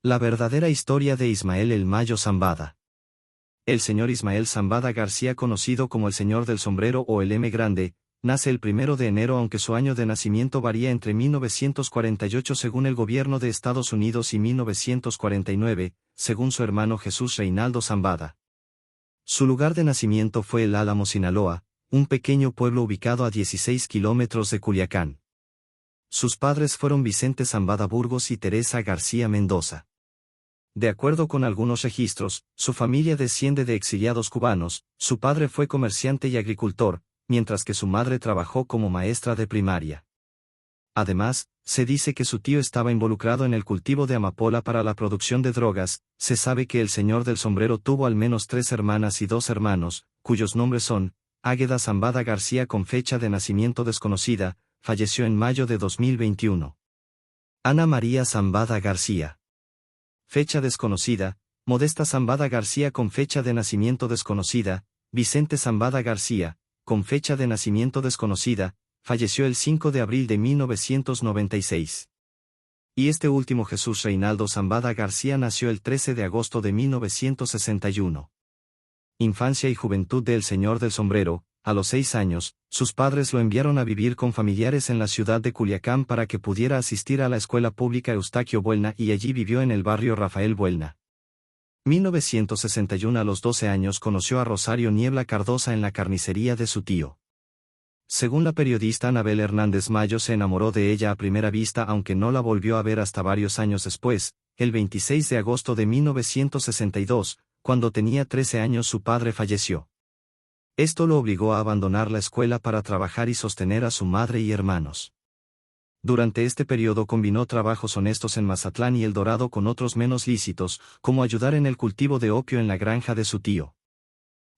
La verdadera historia de Ismael el Mayo Zambada. El señor Ismael Zambada García, conocido como el Señor del Sombrero o el M Grande, nace el 1 de enero, aunque su año de nacimiento varía entre 1948 según el gobierno de Estados Unidos y 1949, según su hermano Jesús Reinaldo Zambada. Su lugar de nacimiento fue el Álamo, Sinaloa, un pequeño pueblo ubicado a 16 kilómetros de Culiacán. Sus padres fueron Vicente Zambada Burgos y Teresa García Mendoza. De acuerdo con algunos registros, su familia desciende de exiliados cubanos. Su padre fue comerciante y agricultor, mientras que su madre trabajó como maestra de primaria. Además, se dice que su tío estaba involucrado en el cultivo de amapola para la producción de drogas. Se sabe que el Señor del Sombrero tuvo al menos 3 hermanas y 2 hermanos, cuyos nombres son: Águeda Zambada García, con fecha de nacimiento desconocida, falleció en mayo de 2021. Ana María Zambada García. Fecha desconocida. Modesta Zambada García, con fecha de nacimiento desconocida. Vicente Zambada García, con fecha de nacimiento desconocida, falleció el 5 de abril de 1996. Y este último, Jesús Reinaldo Zambada García, nació el 13 de agosto de 1961. Infancia y juventud del Señor del Sombrero. A los 6 años, sus padres lo enviaron a vivir con familiares en la ciudad de Culiacán para que pudiera asistir a la escuela pública Eustaquio Buelna, y allí vivió en el barrio Rafael Buelna. 1961. A los 12 años conoció a Rosario Niebla Cardosa en la carnicería de su tío. Según la periodista Anabel Hernández Mayo, se enamoró de ella a primera vista, aunque no la volvió a ver hasta varios años después. El 26 de agosto de 1962, cuando tenía 13 años, su padre falleció. Esto lo obligó a abandonar la escuela para trabajar y sostener a su madre y hermanos. Durante este periodo combinó trabajos honestos en Mazatlán y El Dorado con otros menos lícitos, como ayudar en el cultivo de opio en la granja de su tío.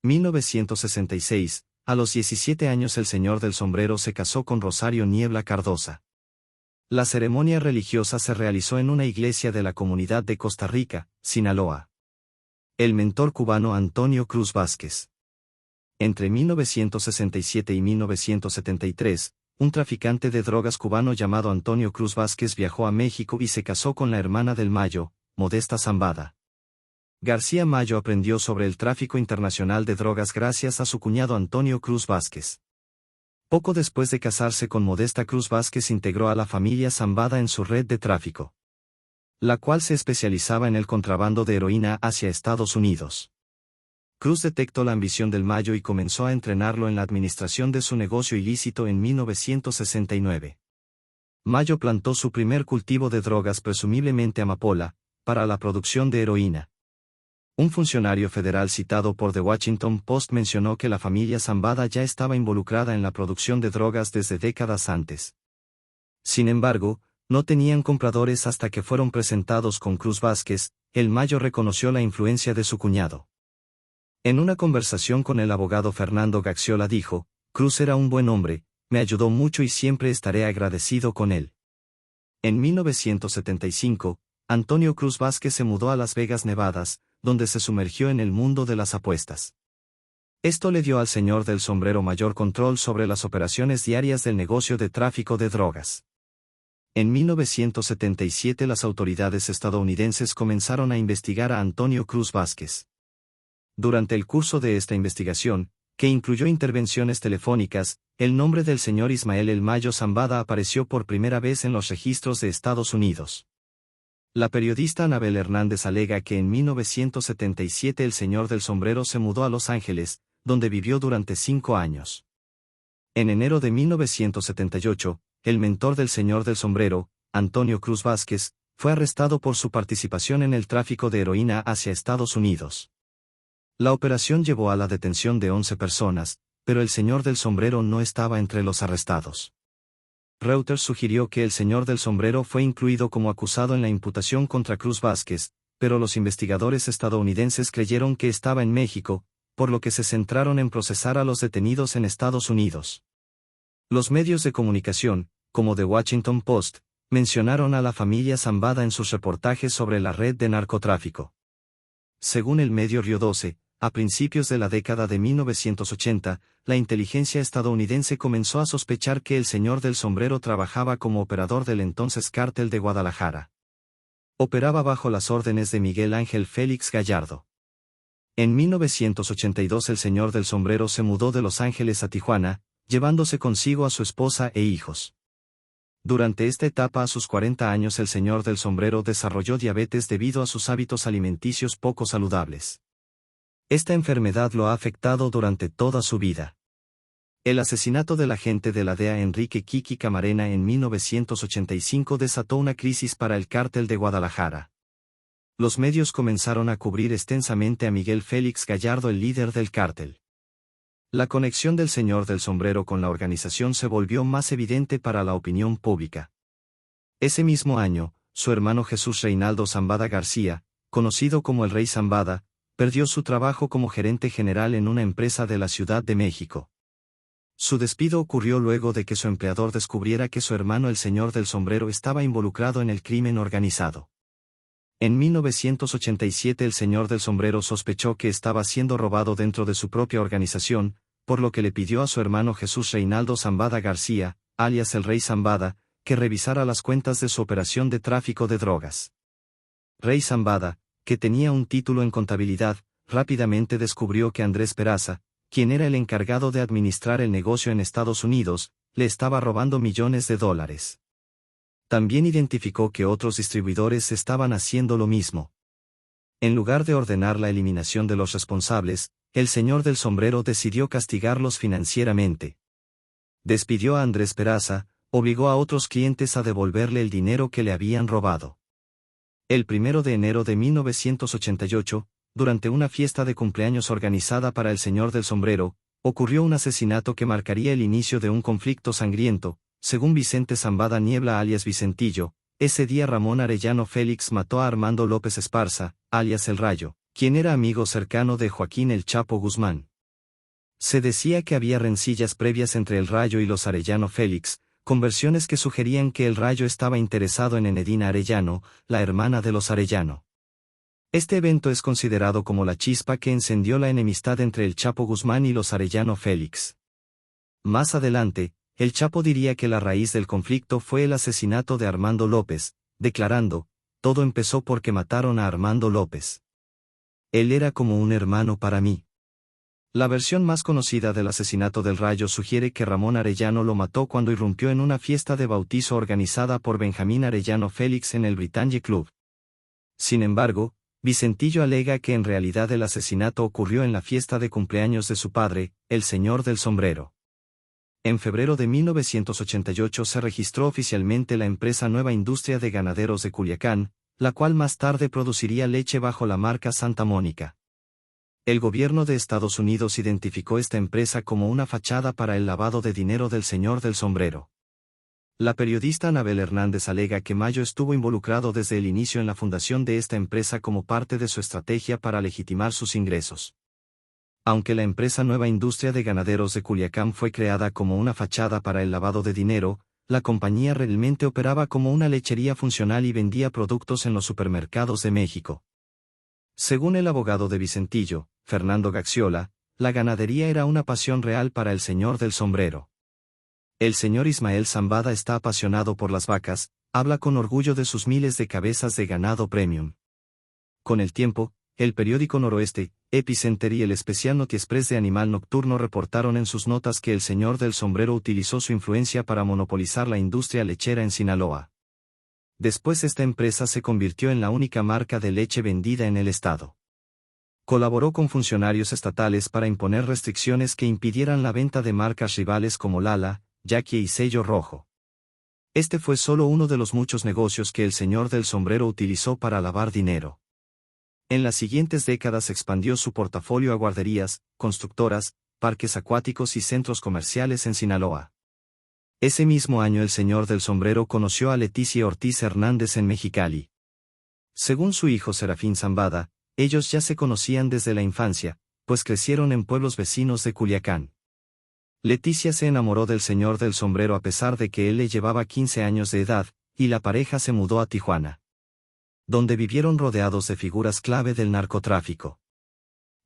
1966. A los 17 años el Señor del Sombrero se casó con Rosario Niebla Cardosa. La ceremonia religiosa se realizó en una iglesia de la comunidad de Costa Rica, Sinaloa. El mentor cubano Antonio Cruz Vázquez. Entre 1967 y 1973, un traficante de drogas cubano llamado Antonio Cruz Vázquez viajó a México y se casó con la hermana del Mayo, Modesta Zambada García. Mayo aprendió sobre el tráfico internacional de drogas gracias a su cuñado Antonio Cruz Vázquez. Poco después de casarse con Modesta, Cruz Vázquez integró a la familia Zambada en su red de tráfico, la cual se especializaba en el contrabando de heroína hacia Estados Unidos. Cruz detectó la ambición del Mayo y comenzó a entrenarlo en la administración de su negocio ilícito en 1969. Mayo plantó su primer cultivo de drogas, presumiblemente amapola, para la producción de heroína. Un funcionario federal citado por The Washington Post mencionó que la familia Zambada ya estaba involucrada en la producción de drogas desde décadas antes. Sin embargo, no tenían compradores hasta que fueron presentados con Cruz Vázquez. El Mayo reconoció la influencia de su cuñado. En una conversación con el abogado Fernando Gaxiola dijo: Cruz era un buen hombre, me ayudó mucho y siempre estaré agradecido con él. En 1975, Antonio Cruz Vázquez se mudó a Las Vegas, Nevada, donde se sumergió en el mundo de las apuestas. Esto le dio al Señor del Sombrero mayor control sobre las operaciones diarias del negocio de tráfico de drogas. En 1977 las autoridades estadounidenses comenzaron a investigar a Antonio Cruz Vázquez. Durante el curso de esta investigación, que incluyó intervenciones telefónicas, el nombre del señor Ismael el Mayo Zambada apareció por primera vez en los registros de Estados Unidos. La periodista Anabel Hernández alega que en 1977 el Señor del Sombrero se mudó a Los Ángeles, donde vivió durante 5 años. En enero de 1978, el mentor del Señor del Sombrero, Antonio Cruz Vázquez, fue arrestado por su participación en el tráfico de heroína hacia Estados Unidos. La operación llevó a la detención de 11 personas, pero el Señor del Sombrero no estaba entre los arrestados. Reuters sugirió que el Señor del Sombrero fue incluido como acusado en la imputación contra Cruz Vázquez, pero los investigadores estadounidenses creyeron que estaba en México, por lo que se centraron en procesar a los detenidos en Estados Unidos. Los medios de comunicación, como The Washington Post, mencionaron a la familia Zambada en sus reportajes sobre la red de narcotráfico. Según el medio Río 12, a principios de la década de 1980, la inteligencia estadounidense comenzó a sospechar que el Señor del Sombrero trabajaba como operador del entonces Cártel de Guadalajara. Operaba bajo las órdenes de Miguel Ángel Félix Gallardo. En 1982 el señor del sombrero se mudó de Los Ángeles a Tijuana, llevándose consigo a su esposa e hijos. Durante esta etapa a sus 40 años el señor del sombrero desarrolló diabetes debido a sus hábitos alimenticios poco saludables. Esta enfermedad lo ha afectado durante toda su vida. El asesinato del agente de la DEA Enrique Kiki Camarena en 1985 desató una crisis para el cártel de Guadalajara. Los medios comenzaron a cubrir extensamente a Miguel Félix Gallardo, el líder del cártel. La conexión del señor del sombrero con la organización se volvió más evidente para la opinión pública. Ese mismo año, su hermano Jesús Reinaldo Zambada García, conocido como el Rey Zambada, perdió su trabajo como gerente general en una empresa de la Ciudad de México. Su despido ocurrió luego de que su empleador descubriera que su hermano el señor del sombrero estaba involucrado en el crimen organizado. En 1987 el señor del sombrero sospechó que estaba siendo robado dentro de su propia organización, por lo que le pidió a su hermano Jesús Reinaldo Zambada García, alias el Rey Zambada, que revisara las cuentas de su operación de tráfico de drogas. Rey Zambada, que tenía un título en contabilidad, rápidamente descubrió que Andrés Peraza, quien era el encargado de administrar el negocio en Estados Unidos, le estaba robando millones de dólares. También identificó que otros distribuidores estaban haciendo lo mismo. En lugar de ordenar la eliminación de los responsables, el señor del sombrero decidió castigarlos financieramente. Despidió a Andrés Peraza, obligó a otros clientes a devolverle el dinero que le habían robado. El 1 de enero de 1988, durante una fiesta de cumpleaños organizada para el señor del sombrero, ocurrió un asesinato que marcaría el inicio de un conflicto sangriento. Según Vicente Zambada Niebla alias Vicentillo, ese día Ramón Arellano Félix mató a Armando López Esparza, alias El Rayo, quien era amigo cercano de Joaquín El Chapo Guzmán. Se decía que había rencillas previas entre El Rayo y los Arellano Félix, con versiones que sugerían que El Rayo estaba interesado en Enedina Arellano, la hermana de los Arellano. Este evento es considerado como la chispa que encendió la enemistad entre El Chapo Guzmán y los Arellano Félix. Más adelante, El Chapo diría que la raíz del conflicto fue el asesinato de Armando López, declarando: todo empezó porque mataron a Armando López. Él era como un hermano para mí. La versión más conocida del asesinato del Rayo sugiere que Ramón Arellano lo mató cuando irrumpió en una fiesta de bautizo organizada por Benjamín Arellano Félix en el Britannia Club. Sin embargo, Vicentillo alega que en realidad el asesinato ocurrió en la fiesta de cumpleaños de su padre, el señor del sombrero. En febrero de 1988 se registró oficialmente la empresa Nueva Industria de Ganaderos de Culiacán, la cual más tarde produciría leche bajo la marca Santa Mónica. El gobierno de Estados Unidos identificó esta empresa como una fachada para el lavado de dinero del señor del sombrero. La periodista Anabel Hernández alega que Mayo estuvo involucrado desde el inicio en la fundación de esta empresa como parte de su estrategia para legitimar sus ingresos. Aunque la empresa Nueva Industria de Ganaderos de Culiacán fue creada como una fachada para el lavado de dinero, la compañía realmente operaba como una lechería funcional y vendía productos en los supermercados de México. Según el abogado de Vicentillo, Fernando Gaxiola, la ganadería era una pasión real para el señor del sombrero. El señor Ismael Zambada está apasionado por las vacas, habla con orgullo de sus miles de cabezas de ganado premium. Con el tiempo, el periódico Noroeste, Epicenter y el especial Notiexpress de Animal Nocturno reportaron en sus notas que el señor del sombrero utilizó su influencia para monopolizar la industria lechera en Sinaloa. Después esta empresa se convirtió en la única marca de leche vendida en el estado. Colaboró con funcionarios estatales para imponer restricciones que impidieran la venta de marcas rivales como Lala, Jackie y Sello Rojo. Este fue solo uno de los muchos negocios que el señor del sombrero utilizó para lavar dinero. En las siguientes décadas expandió su portafolio a guarderías, constructoras, parques acuáticos y centros comerciales en Sinaloa. Ese mismo año el señor del sombrero conoció a Leticia Ortiz Hernández en Mexicali. Según su hijo Serafín Zambada, ellos ya se conocían desde la infancia, pues crecieron en pueblos vecinos de Culiacán. Leticia se enamoró del señor del sombrero a pesar de que él le llevaba 15 años de edad, y la pareja se mudó a Tijuana, donde vivieron rodeados de figuras clave del narcotráfico.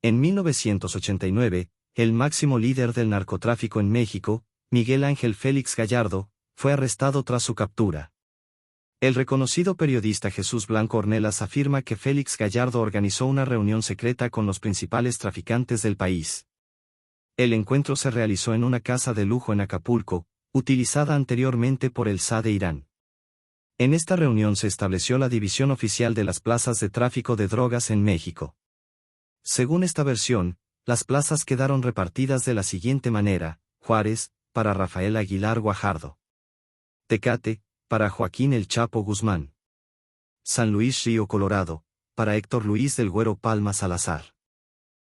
En 1989, el máximo líder del narcotráfico en México, Miguel Ángel Félix Gallardo, fue arrestado tras su captura. El reconocido periodista Jesús Blanco Ornelas afirma que Félix Gallardo organizó una reunión secreta con los principales traficantes del país. El encuentro se realizó en una casa de lujo en Acapulco, utilizada anteriormente por el Shah de Irán. En esta reunión se estableció la división oficial de las plazas de tráfico de drogas en México. Según esta versión, las plazas quedaron repartidas de la siguiente manera: Juárez, para Rafael Aguilar Guajardo; Tecate, para Joaquín El Chapo Guzmán; San Luis Río Colorado, para Héctor Luis del Güero Palma Salazar;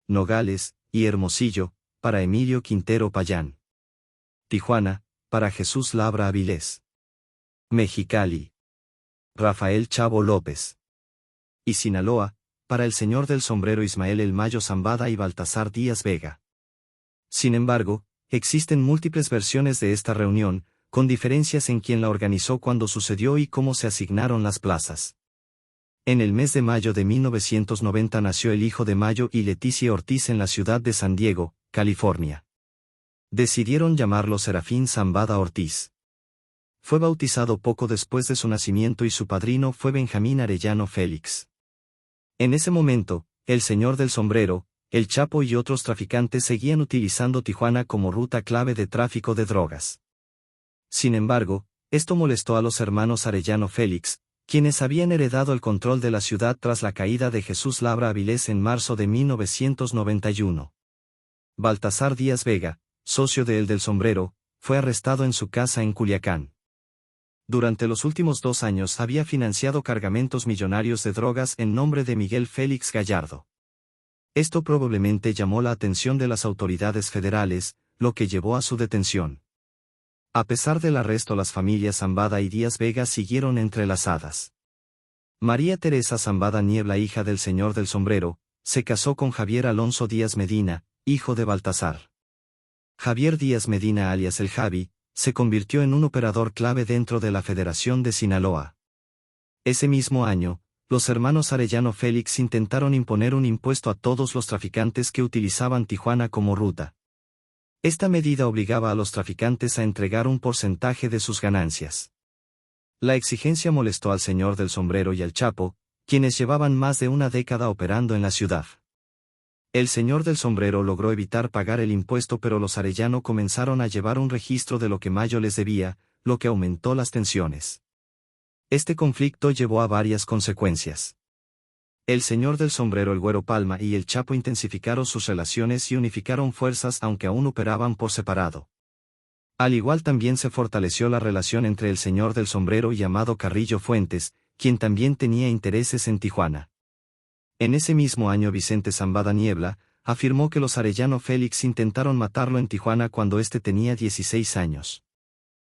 Nogales y Hermosillo, para Emilio Quintero Payán; Tijuana, para Jesús Labra Avilés; Mexicali, Rafael Chavo López; y Sinaloa, para el señor del sombrero Ismael El Mayo Zambada y Baltasar Díaz Vega. Sin embargo, existen múltiples versiones de esta reunión, con diferencias en quién la organizó, cuándo sucedió y cómo se asignaron las plazas. En el mes de mayo de 1990 nació el hijo de Mayo y Leticia Ortiz en la ciudad de San Diego, California. Decidieron llamarlo Serafín Zambada Ortiz. Fue bautizado poco después de su nacimiento y su padrino fue Benjamín Arellano Félix. En ese momento, el señor del sombrero, el Chapo y otros traficantes seguían utilizando Tijuana como ruta clave de tráfico de drogas. Sin embargo, esto molestó a los hermanos Arellano Félix, quienes habían heredado el control de la ciudad tras la caída de Jesús Labra Avilés en marzo de 1991. Baltasar Díaz Vega, socio de El del Sombrero, fue arrestado en su casa en Culiacán. Durante los últimos 2 años había financiado cargamentos millonarios de drogas en nombre de Miguel Félix Gallardo. Esto probablemente llamó la atención de las autoridades federales, lo que llevó a su detención. A pesar del arresto, las familias Zambada y Díaz Vega siguieron entrelazadas. María Teresa Zambada Niebla, hija del señor del sombrero, se casó con Javier Alonso Díaz Medina, hijo de Baltasar. Javier Díaz Medina, alias El Javi, se convirtió en un operador clave dentro de la Federación de Sinaloa. Ese mismo año, los hermanos Arellano Félix intentaron imponer un impuesto a todos los traficantes que utilizaban Tijuana como ruta. Esta medida obligaba a los traficantes a entregar un porcentaje de sus ganancias. La exigencia molestó al señor del sombrero y al Chapo, quienes llevaban más de una década operando en la ciudad. El señor del sombrero logró evitar pagar el impuesto, pero los Arellano comenzaron a llevar un registro de lo que Mayo les debía, lo que aumentó las tensiones. Este conflicto llevó a varias consecuencias. El señor del sombrero, el Güero Palma y el Chapo intensificaron sus relaciones y unificaron fuerzas, aunque aún operaban por separado. Al igual, también se fortaleció la relación entre el señor del sombrero y Amado Carrillo Fuentes, quien también tenía intereses en Tijuana. En ese mismo año, Vicente Zambada Niebla afirmó que los Arellano Félix intentaron matarlo en Tijuana cuando éste tenía 16 años.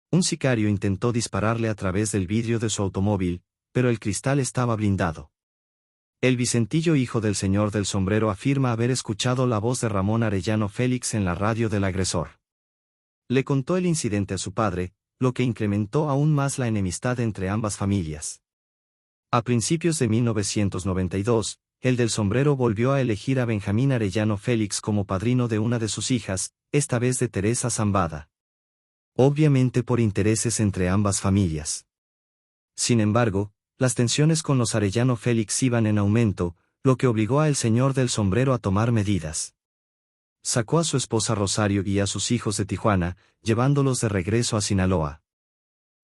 Un sicario intentó dispararle a través del vidrio de su automóvil, pero el cristal estaba blindado. El Vicentillo, hijo del señor del sombrero, afirma haber escuchado la voz de Ramón Arellano Félix en la radio del agresor. Le contó el incidente a su padre, lo que incrementó aún más la enemistad entre ambas familias. A principios de 1992, el del sombrero volvió a elegir a Benjamín Arellano Félix como padrino de una de sus hijas, esta vez de Teresa Zambada. Obviamente por intereses entre ambas familias. Sin embargo, las tensiones con los Arellano Félix iban en aumento, lo que obligó a el señor del sombrero a tomar medidas. Sacó a su esposa Rosario y a sus hijos de Tijuana, llevándolos de regreso a Sinaloa.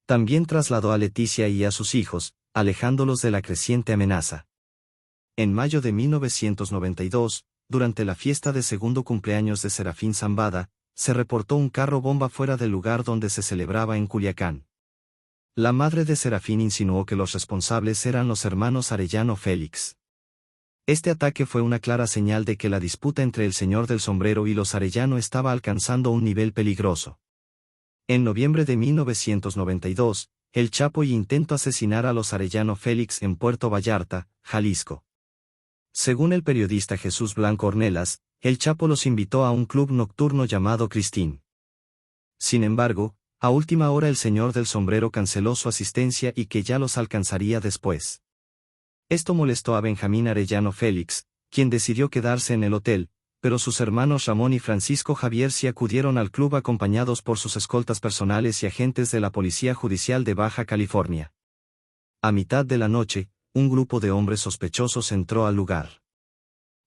También trasladó a Leticia y a sus hijos, alejándolos de la creciente amenaza. En mayo de 1992, durante la fiesta de segundo cumpleaños de Serafín Zambada, se reportó un carro bomba fuera del lugar donde se celebraba en Culiacán. La madre de Serafín insinuó que los responsables eran los hermanos Arellano Félix. Este ataque fue una clara señal de que la disputa entre el señor del sombrero y los Arellano estaba alcanzando un nivel peligroso. En noviembre de 1992, el Chapo intentó asesinar a los Arellano Félix en Puerto Vallarta, Jalisco. Según el periodista Jesús Blanco Ornelas, el Chapo los invitó a un club nocturno llamado Cristín. Sin embargo, a última hora el señor del sombrero canceló su asistencia y que ya los alcanzaría después. Esto molestó a Benjamín Arellano Félix, quien decidió quedarse en el hotel, pero sus hermanos Ramón y Francisco Javier sí acudieron al club acompañados por sus escoltas personales y agentes de la Policía Judicial de Baja California. A mitad de la noche, un grupo de hombres sospechosos entró al lugar.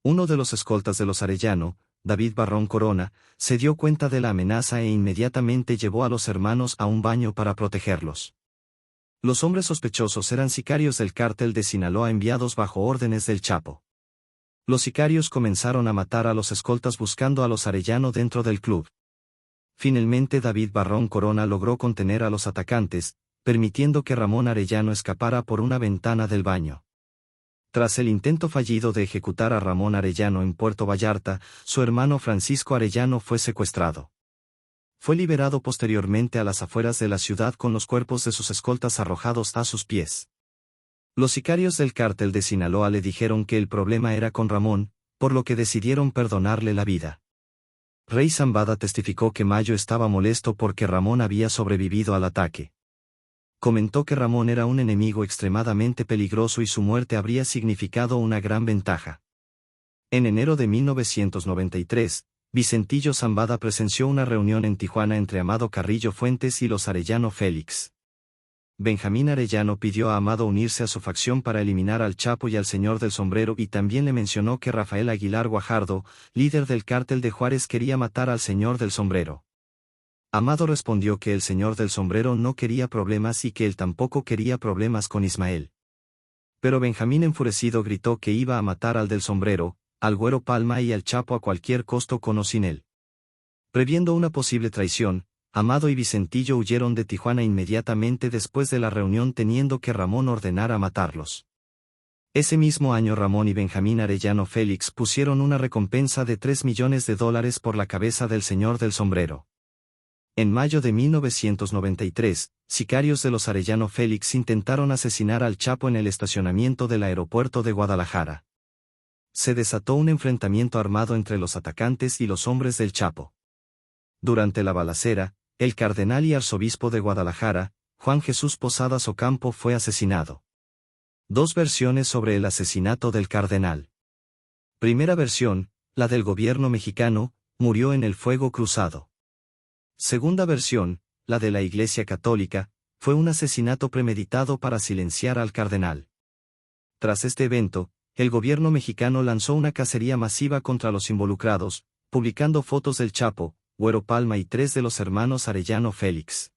Uno de los escoltas de los Arellano, David Barrón Corona, se dio cuenta de la amenaza e inmediatamente llevó a los hermanos a un baño para protegerlos. Los hombres sospechosos eran sicarios del cártel de Sinaloa enviados bajo órdenes del Chapo. Los sicarios comenzaron a matar a los escoltas buscando a los Arellano dentro del club. Finalmente David Barrón Corona logró contener a los atacantes, permitiendo que Ramón Arellano escapara por una ventana del baño. Tras el intento fallido de ejecutar a Ramón Arellano en Puerto Vallarta, su hermano Francisco Arellano fue secuestrado. Fue liberado posteriormente a las afueras de la ciudad con los cuerpos de sus escoltas arrojados a sus pies. Los sicarios del cártel de Sinaloa le dijeron que el problema era con Ramón, por lo que decidieron perdonarle la vida. Rey Zambada testificó que Mayo estaba molesto porque Ramón había sobrevivido al ataque. Comentó que Ramón era un enemigo extremadamente peligroso y su muerte habría significado una gran ventaja. En enero de 1993, Vicentillo Zambada presenció una reunión en Tijuana entre Amado Carrillo Fuentes y los Arellano Félix. Benjamín Arellano pidió a Amado unirse a su facción para eliminar al Chapo y al Señor del Sombrero y también le mencionó que Rafael Aguilar Guajardo, líder del cártel de Juárez, quería matar al Señor del Sombrero. Amado respondió que el Señor del Sombrero no quería problemas y que él tampoco quería problemas con Ismael. Pero Benjamín enfurecido gritó que iba a matar al del Sombrero, al Güero Palma y al Chapo a cualquier costo con o sin él. Previendo una posible traición, Amado y Vicentillo huyeron de Tijuana inmediatamente después de la reunión teniendo que Ramón ordenara matarlos. Ese mismo año Ramón y Benjamín Arellano Félix pusieron una recompensa de $3 millones por la cabeza del Señor del Sombrero. En mayo de 1993, sicarios de los Arellano Félix intentaron asesinar al Chapo en el estacionamiento del aeropuerto de Guadalajara. Se desató un enfrentamiento armado entre los atacantes y los hombres del Chapo. Durante la balacera, el cardenal y arzobispo de Guadalajara, Juan Jesús Posadas Ocampo, fue asesinado. Dos versiones sobre el asesinato del cardenal. Primera versión, la del gobierno mexicano, murió en el fuego cruzado. Segunda versión, la de la Iglesia Católica, fue un asesinato premeditado para silenciar al cardenal. Tras este evento, el gobierno mexicano lanzó una cacería masiva contra los involucrados, publicando fotos del Chapo, Güero Palma y 3 de los hermanos Arellano Félix.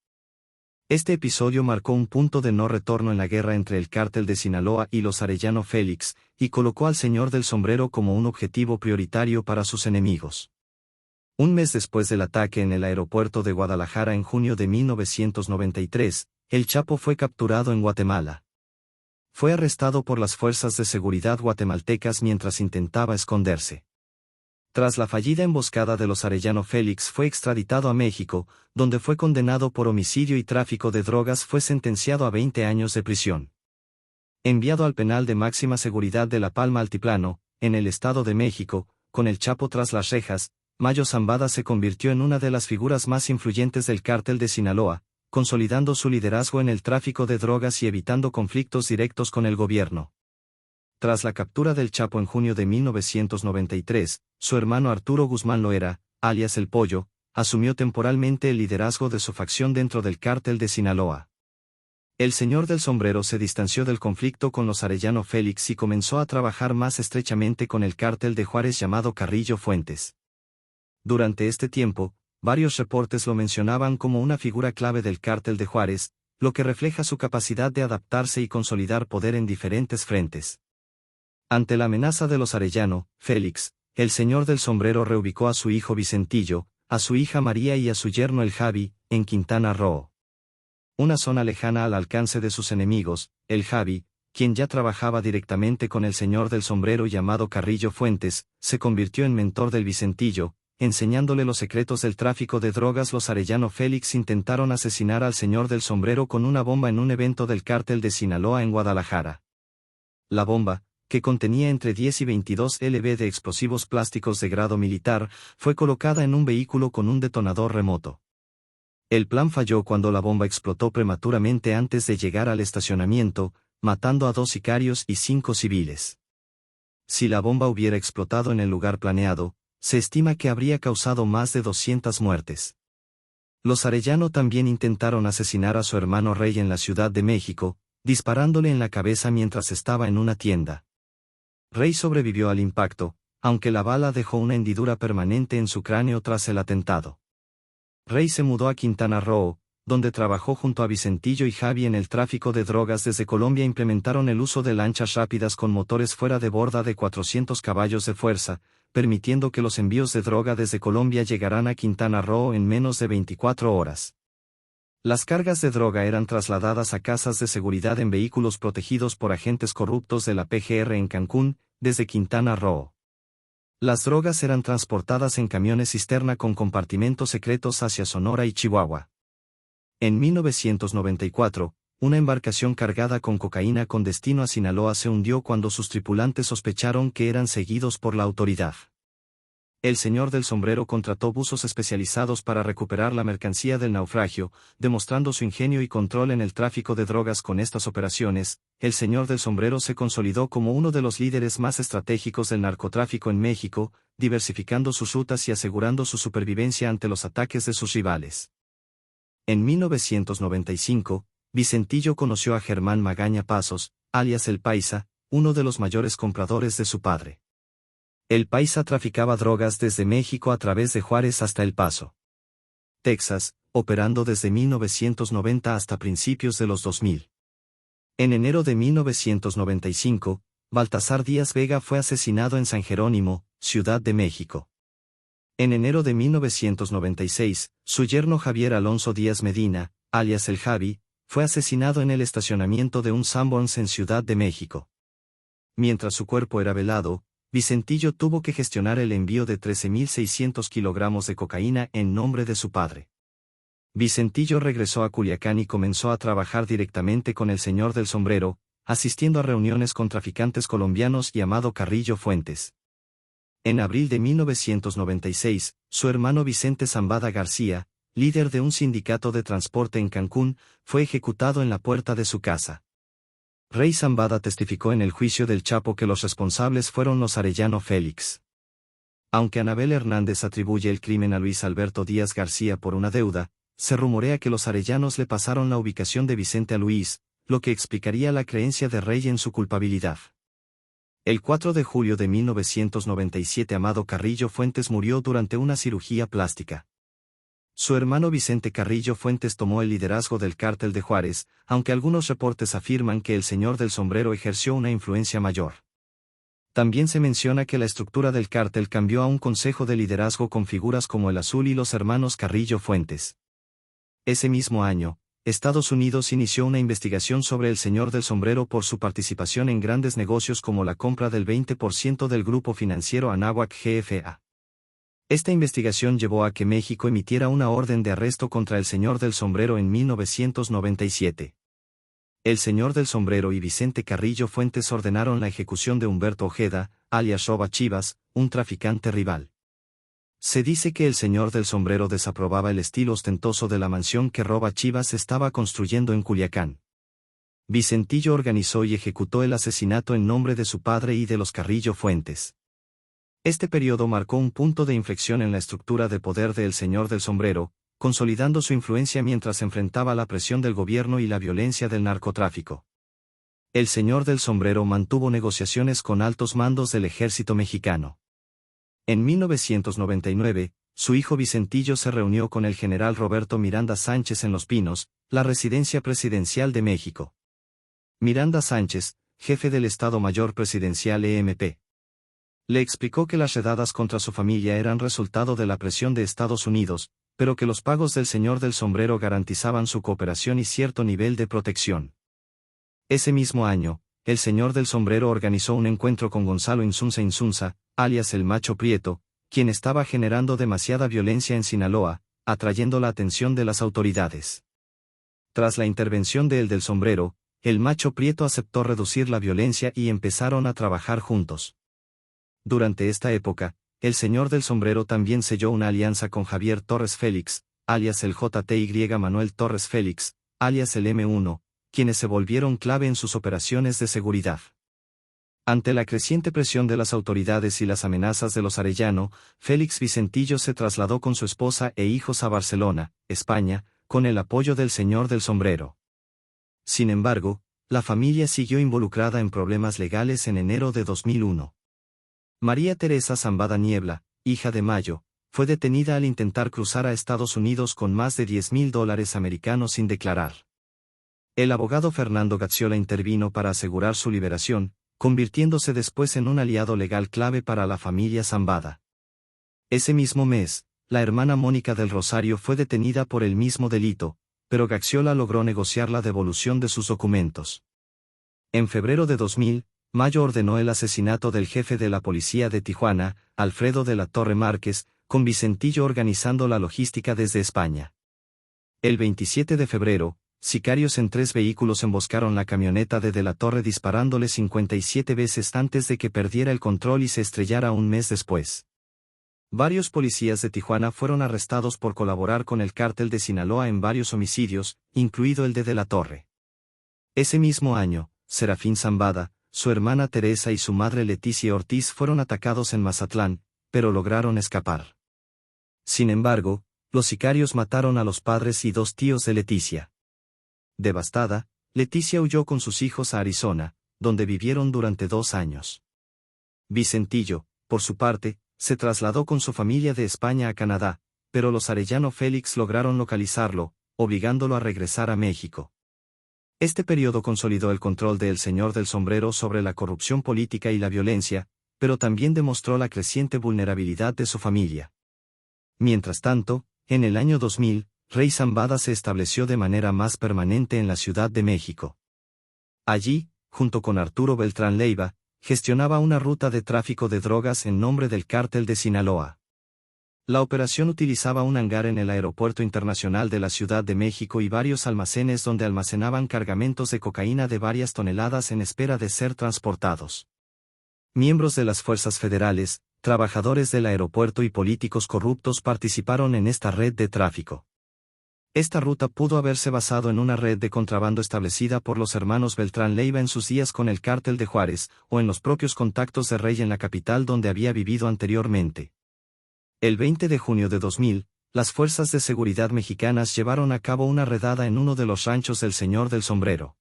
Este episodio marcó un punto de no retorno en la guerra entre el cártel de Sinaloa y los Arellano Félix, y colocó al Señor del Sombrero como un objetivo prioritario para sus enemigos. Un mes después del ataque en el aeropuerto de Guadalajara en junio de 1993, el Chapo fue capturado en Guatemala. Fue arrestado por las fuerzas de seguridad guatemaltecas mientras intentaba esconderse. Tras la fallida emboscada de los Arellano Félix fue extraditado a México, donde fue condenado por homicidio y tráfico de drogas. Fue sentenciado a 20 años de prisión. Enviado al penal de máxima seguridad de La Palma Altiplano, en el Estado de México, con el Chapo tras las rejas, Mayo Zambada se convirtió en una de las figuras más influyentes del cártel de Sinaloa, consolidando su liderazgo en el tráfico de drogas y evitando conflictos directos con el gobierno. Tras la captura del Chapo en junio de 1993, su hermano Arturo Guzmán Loera, alias El Pollo, asumió temporalmente el liderazgo de su facción dentro del cártel de Sinaloa. El Señor del Sombrero se distanció del conflicto con los Arellano Félix y comenzó a trabajar más estrechamente con el cártel de Juárez llamado Carrillo Fuentes. Durante este tiempo, varios reportes lo mencionaban como una figura clave del cártel de Juárez, lo que refleja su capacidad de adaptarse y consolidar poder en diferentes frentes. Ante la amenaza de los Arellano Félix, el Señor del Sombrero reubicó a su hijo Vicentillo, a su hija María y a su yerno el Javi, en Quintana Roo. Una zona lejana al alcance de sus enemigos, el Javi, quien ya trabajaba directamente con el Señor del Sombrero llamado Carrillo Fuentes, se convirtió en mentor del Vicentillo, enseñándole los secretos del tráfico de drogas. Los Arellano Félix intentaron asesinar al Señor del Sombrero con una bomba en un evento del cártel de Sinaloa en Guadalajara. La bomba, que contenía entre 10 y 22 lb de explosivos plásticos de grado militar, fue colocada en un vehículo con un detonador remoto. El plan falló cuando la bomba explotó prematuramente antes de llegar al estacionamiento, matando a 2 sicarios y 5 civiles. Si la bomba hubiera explotado en el lugar planeado, se estima que habría causado más de 200 muertes. Los Arellano también intentaron asesinar a su hermano Rey en la Ciudad de México, disparándole en la cabeza mientras estaba en una tienda. Rey sobrevivió al impacto, aunque la bala dejó una hendidura permanente en su cráneo tras el atentado. Rey se mudó a Quintana Roo, donde trabajó junto a Vicentillo y Javi en el tráfico de drogas. Desde Colombia implementaron el uso de lanchas rápidas con motores fuera de borda de 400 caballos de fuerza, permitiendo que los envíos de droga desde Colombia llegaran a Quintana Roo en menos de 24 horas. Las cargas de droga eran trasladadas a casas de seguridad en vehículos protegidos por agentes corruptos de la PGR en Cancún, desde Quintana Roo. Las drogas eran transportadas en camiones cisterna con compartimentos secretos hacia Sonora y Chihuahua. En 1994, una embarcación cargada con cocaína con destino a Sinaloa se hundió cuando sus tripulantes sospecharon que eran seguidos por la autoridad. El señor del sombrero contrató buzos especializados para recuperar la mercancía del naufragio, demostrando su ingenio y control en el tráfico de drogas. Con estas operaciones, el señor del sombrero se consolidó como uno de los líderes más estratégicos del narcotráfico en México, diversificando sus rutas y asegurando su supervivencia ante los ataques de sus rivales. En 1995, Vicentillo conoció a Germán Magaña Pasos, alias El Paisa, uno de los mayores compradores de su padre. El Paisa traficaba drogas desde México a través de Juárez hasta El Paso, Texas, operando desde 1990 hasta principios de los 2000. En enero de 1995, Baltasar Díaz Vega fue asesinado en San Jerónimo, Ciudad de México. En enero de 1996, su yerno Javier Alonso Díaz Medina, alias El Javi, fue asesinado en el estacionamiento de un Sanborns en Ciudad de México. Mientras su cuerpo era velado, Vicentillo tuvo que gestionar el envío de 13.600 kilogramos de cocaína en nombre de su padre. Vicentillo regresó a Culiacán y comenzó a trabajar directamente con el señor del sombrero, asistiendo a reuniones con traficantes colombianos y Amado Carrillo Fuentes. En abril de 1996, su hermano Vicente Zambada García, líder de un sindicato de transporte en Cancún, fue ejecutado en la puerta de su casa. Rey Zambada testificó en el juicio del Chapo que los responsables fueron los Arellano Félix. Aunque Anabel Hernández atribuye el crimen a Luis Alberto Díaz García por una deuda, se rumorea que los arellanos le pasaron la ubicación de Vicente a Luis, lo que explicaría la creencia de Rey en su culpabilidad. El 4 de julio de 1997 Amado Carrillo Fuentes murió durante una cirugía plástica. Su hermano Vicente Carrillo Fuentes tomó el liderazgo del Cártel de Juárez, aunque algunos reportes afirman que el señor del sombrero ejerció una influencia mayor. También se menciona que la estructura del cártel cambió a un consejo de liderazgo con figuras como el Azul y los hermanos Carrillo Fuentes. Ese mismo año, Estados Unidos inició una investigación sobre el señor del sombrero por su participación en grandes negocios como la compra del 20% del grupo financiero Anáhuac GFA. Esta investigación llevó a que México emitiera una orden de arresto contra el señor del sombrero en 1997. El señor del sombrero y Vicente Carrillo Fuentes ordenaron la ejecución de Humberto Ojeda, alias Roba Chivas, un traficante rival. Se dice que el señor del sombrero desaprobaba el estilo ostentoso de la mansión que Roba Chivas estaba construyendo en Culiacán. Vicentillo organizó y ejecutó el asesinato en nombre de su padre y de los Carrillo Fuentes. Este periodo marcó un punto de inflexión en la estructura de poder del señor del sombrero, consolidando su influencia mientras enfrentaba la presión del gobierno y la violencia del narcotráfico. El señor del sombrero mantuvo negociaciones con altos mandos del ejército mexicano. En 1999, su hijo Vicentillo se reunió con el general Roberto Miranda Sánchez en Los Pinos, la residencia presidencial de México. Miranda Sánchez, jefe del Estado Mayor Presidencial EMP, le explicó que las redadas contra su familia eran resultado de la presión de Estados Unidos, pero que los pagos del señor del sombrero garantizaban su cooperación y cierto nivel de protección. Ese mismo año, el señor del sombrero organizó un encuentro con Gonzalo Insunza, alias el Macho Prieto, quien estaba generando demasiada violencia en Sinaloa, atrayendo la atención de las autoridades. Tras la intervención de El del Sombrero, el Macho Prieto aceptó reducir la violencia y empezaron a trabajar juntos. Durante esta época, el señor del sombrero también selló una alianza con Javier Torres Félix, alias el JTY Manuel Torres Félix, alias el M1, quienes se volvieron clave en sus operaciones de seguridad. Ante la creciente presión de las autoridades y las amenazas de los Arellano, Félix Vicentillo se trasladó con su esposa e hijos a Barcelona, España, con el apoyo del señor del sombrero. Sin embargo, la familia siguió involucrada en problemas legales en enero de 2001. María Teresa Zambada Niebla, hija de Mayo, fue detenida al intentar cruzar a Estados Unidos con más de $10,000 americanos sin declarar. El abogado Fernando Gazziola intervino para asegurar su liberación, convirtiéndose después en un aliado legal clave para la familia Zambada. Ese mismo mes, la hermana Mónica del Rosario fue detenida por el mismo delito, pero Gazziola logró negociar la devolución de sus documentos. En febrero de 2000, Mayo ordenó el asesinato del jefe de la policía de Tijuana, Alfredo de la Torre Márquez, con Vicentillo organizando la logística desde España. El 27 de febrero, sicarios en 3 vehículos emboscaron la camioneta de la Torre disparándole 57 veces antes de que perdiera el control y se estrellara un mes después. Varios policías de Tijuana fueron arrestados por colaborar con el cártel de Sinaloa en varios homicidios, incluido el de la Torre. Ese mismo año, Serafín Zambada, su hermana Teresa y su madre Leticia Ortiz fueron atacados en Mazatlán, pero lograron escapar. Sin embargo, los sicarios mataron a los padres y 2 tíos de Leticia. Devastada, Leticia huyó con sus hijos a Arizona, donde vivieron durante 2 años. Vicentillo, por su parte, se trasladó con su familia de España a Canadá, pero los Arellano Félix lograron localizarlo, obligándolo a regresar a México. Este periodo consolidó el control de El Señor del Sombrero sobre la corrupción política y la violencia, pero también demostró la creciente vulnerabilidad de su familia. Mientras tanto, en el año 2000, Rey Zambada se estableció de manera más permanente en la Ciudad de México. Allí, junto con Arturo Beltrán Leiva, gestionaba una ruta de tráfico de drogas en nombre del cártel de Sinaloa. La operación utilizaba un hangar en el Aeropuerto Internacional de la Ciudad de México y varios almacenes donde almacenaban cargamentos de cocaína de varias toneladas en espera de ser transportados. Miembros de las fuerzas federales, trabajadores del aeropuerto y políticos corruptos participaron en esta red de tráfico. Esta ruta pudo haberse basado en una red de contrabando establecida por los hermanos Beltrán Leiva en sus días con el cártel de Juárez, o en los propios contactos de Rey en la capital donde había vivido anteriormente. El 20 de junio de 2000, las fuerzas de seguridad mexicanas llevaron a cabo una redada en uno de los ranchos del Señor del Sombrero.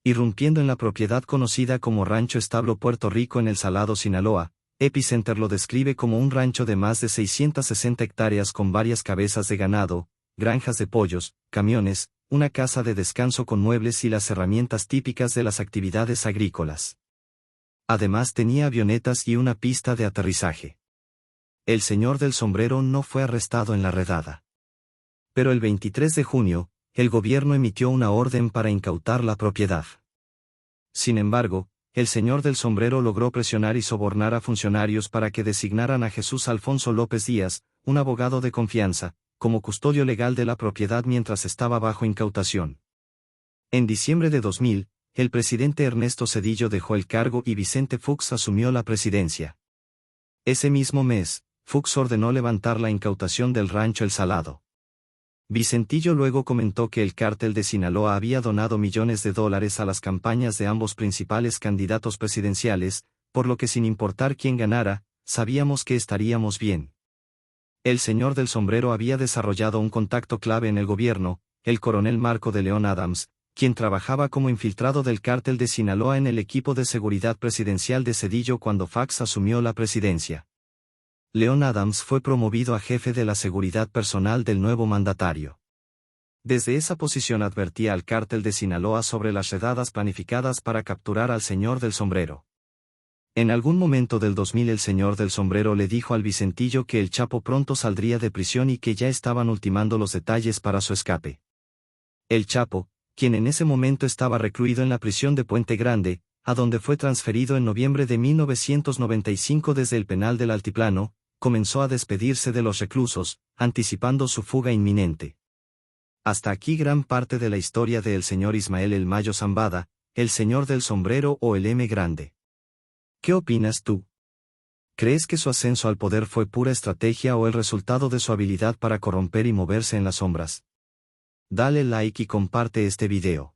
Irrumpiendo en la propiedad conocida como Rancho Establo Puerto Rico en el Salado, Sinaloa, Epicenter lo describe como un rancho de más de 660 hectáreas con varias cabezas de ganado, granjas de pollos, camiones, una casa de descanso con muebles y las herramientas típicas de las actividades agrícolas. Además tenía avionetas y una pista de aterrizaje. El Señor del Sombrero no fue arrestado en la redada. Pero el 23 de junio, el gobierno emitió una orden para incautar la propiedad. Sin embargo, el Señor del Sombrero logró presionar y sobornar a funcionarios para que designaran a Jesús Alfonso López Díaz, un abogado de confianza, como custodio legal de la propiedad mientras estaba bajo incautación. En diciembre de 2000, el presidente Ernesto Zedillo dejó el cargo y Vicente Fox asumió la presidencia. Ese mismo mes, Fox ordenó levantar la incautación del rancho El Salado. Vicentillo luego comentó que el cártel de Sinaloa había donado millones de dólares a las campañas de ambos principales candidatos presidenciales, por lo que sin importar quién ganara, sabíamos que estaríamos bien. El Señor del Sombrero había desarrollado un contacto clave en el gobierno, el coronel Marco de León Adams, quien trabajaba como infiltrado del cártel de Sinaloa en el equipo de seguridad presidencial de Zedillo cuando Fox asumió la presidencia. León Adams fue promovido a jefe de la seguridad personal del nuevo mandatario. Desde esa posición advertía al cártel de Sinaloa sobre las redadas planificadas para capturar al Señor del Sombrero. En algún momento del 2000 el Señor del Sombrero le dijo al Vicentillo que el Chapo pronto saldría de prisión y que ya estaban ultimando los detalles para su escape. El Chapo, quien en ese momento estaba recluido en la prisión de Puente Grande, a donde fue transferido en noviembre de 1995 desde el penal del Altiplano, comenzó a despedirse de los reclusos, anticipando su fuga inminente. Hasta aquí gran parte de la historia de el señor Ismael El Mayo Zambada, el Señor del Sombrero o el M Grande. ¿Qué opinas tú? ¿Crees que su ascenso al poder fue pura estrategia o el resultado de su habilidad para corromper y moverse en las sombras? Dale like y comparte este video.